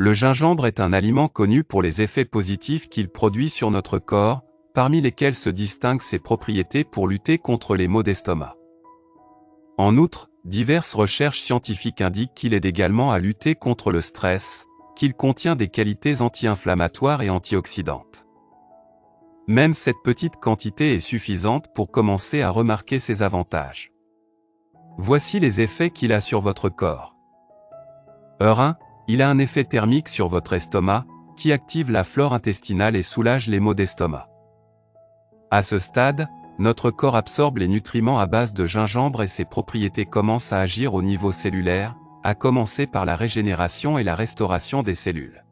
Le gingembre est un aliment connu pour les effets positifs qu'il produit sur notre corps, parmi lesquels se distinguent ses propriétés pour lutter contre les maux d'estomac. En outre, diverses recherches scientifiques indiquent qu'il aide également à lutter contre le stress, qu'il contient des qualités anti-inflammatoires et antioxydantes. Même cette petite quantité est suffisante pour commencer à remarquer ses avantages. Voici les effets qu'il a sur votre corps. Heure 1. Il a un effet thermique sur votre estomac, qui active la flore intestinale et soulage les maux d'estomac. À ce stade, notre corps absorbe les nutriments à base de gingembre et ses propriétés commencent à agir au niveau cellulaire, à commencer par la régénération et la restauration des cellules.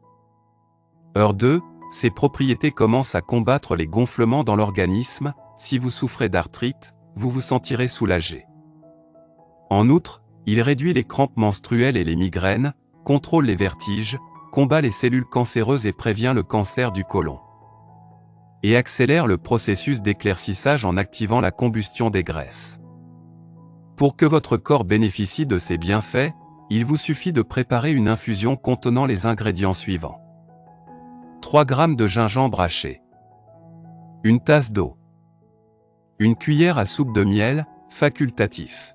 Heure 2. Ces propriétés commencent à combattre les gonflements dans l'organisme. Si vous souffrez d'arthrite, vous vous sentirez soulagé. En outre, il réduit les crampes menstruelles et les migraines, contrôle les vertiges, combat les cellules cancéreuses et prévient le cancer du côlon. Et accélère le processus d'éclaircissage en activant la combustion des graisses. Pour que votre corps bénéficie de ces bienfaits, il vous suffit de préparer une infusion contenant les ingrédients suivants. 3 g de gingembre haché. Une tasse d'eau. Une cuillère à soupe de miel, facultatif.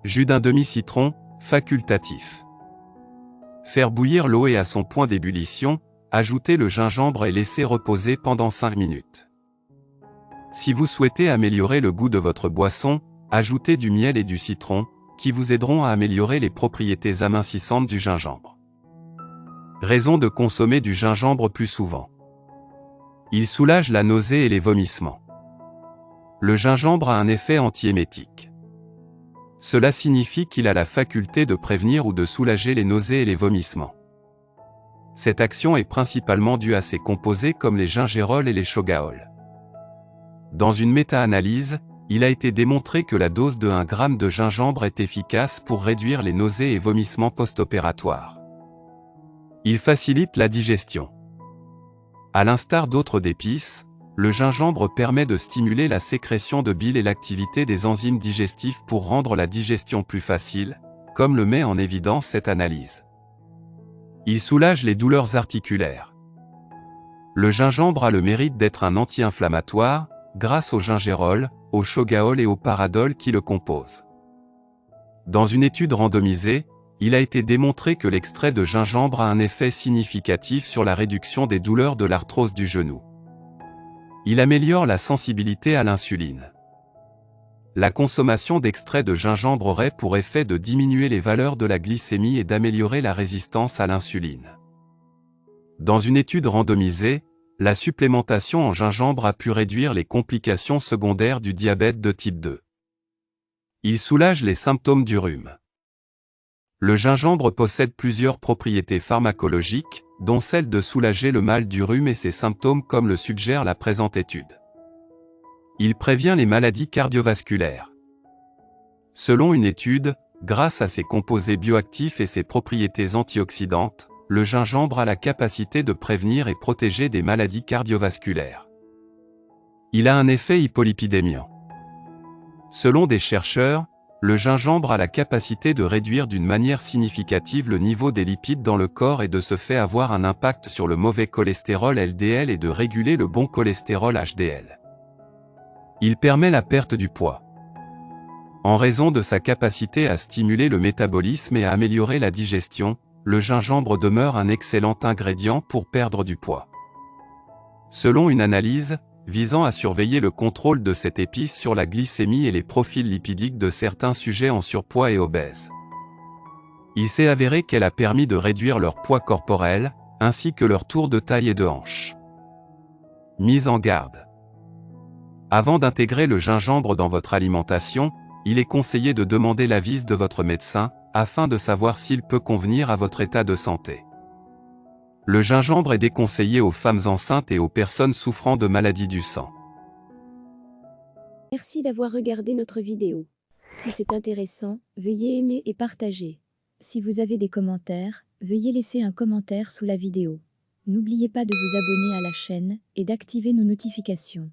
Jus d'un demi-citron, facultatif. Faire bouillir l'eau et à son point d'ébullition, ajoutez le gingembre et laissez reposer pendant 5 minutes. Si vous souhaitez améliorer le goût de votre boisson, ajoutez du miel et du citron, qui vous aideront à améliorer les propriétés amincissantes du gingembre. Raison de consommer du gingembre plus souvent. Il soulage la nausée et les vomissements. Le gingembre a un effet antiémétique. Cela signifie qu'il a la faculté de prévenir ou de soulager les nausées et les vomissements. Cette action est principalement due à ses composés comme les gingérols et les chogaols. Dans une méta-analyse, il a été démontré que la dose de 1 g de gingembre est efficace pour réduire les nausées et vomissements post-opératoires. Il facilite la digestion. À l'instar d'autres épices, le gingembre permet de stimuler la sécrétion de bile et l'activité des enzymes digestifs pour rendre la digestion plus facile, comme le met en évidence cette analyse. Il soulage les douleurs articulaires. Le gingembre a le mérite d'être un anti-inflammatoire, grâce au gingérol, au chogaol et au paradol qui le composent. Dans une étude randomisée, il a été démontré que l'extrait de gingembre a un effet significatif sur la réduction des douleurs de l'arthrose du genou. Il améliore la sensibilité à l'insuline. La consommation d'extrait de gingembre aurait pour effet de diminuer les valeurs de la glycémie et d'améliorer la résistance à l'insuline. Dans une étude randomisée, la supplémentation en gingembre a pu réduire les complications secondaires du diabète de type 2. Il soulage les symptômes du rhume. Le gingembre possède plusieurs propriétés pharmacologiques, dont celle de soulager le mal du rhume et ses symptômes comme le suggère la présente étude. Il prévient les maladies cardiovasculaires. Selon une étude, grâce à ses composés bioactifs et ses propriétés antioxydantes, le gingembre a la capacité de prévenir et protéger des maladies cardiovasculaires. Il a un effet hypolipidémiant. Selon des chercheurs, le gingembre a la capacité de réduire d'une manière significative le niveau des lipides dans le corps et de ce fait avoir un impact sur le mauvais cholestérol LDL et de réguler le bon cholestérol HDL. Il permet la perte du poids. En raison de sa capacité à stimuler le métabolisme et à améliorer la digestion, le gingembre demeure un excellent ingrédient pour perdre du poids. Selon une analyse visant à surveiller le contrôle de cette épice sur la glycémie et les profils lipidiques de certains sujets en surpoids et obèses, il s'est avéré qu'elle a permis de réduire leur poids corporel, ainsi que leur tour de taille et de hanche. Mise en garde. Avant d'intégrer le gingembre dans votre alimentation, il est conseillé de demander l'avis de votre médecin, afin de savoir s'il peut convenir à votre état de santé. Le gingembre est déconseillé aux femmes enceintes et aux personnes souffrant de maladies du sang. Merci d'avoir regardé notre vidéo. Si c'est intéressant, veuillez aimer et partager. Si vous avez des commentaires, veuillez laisser un commentaire sous la vidéo. N'oubliez pas de vous abonner à la chaîne et d'activer nos notifications.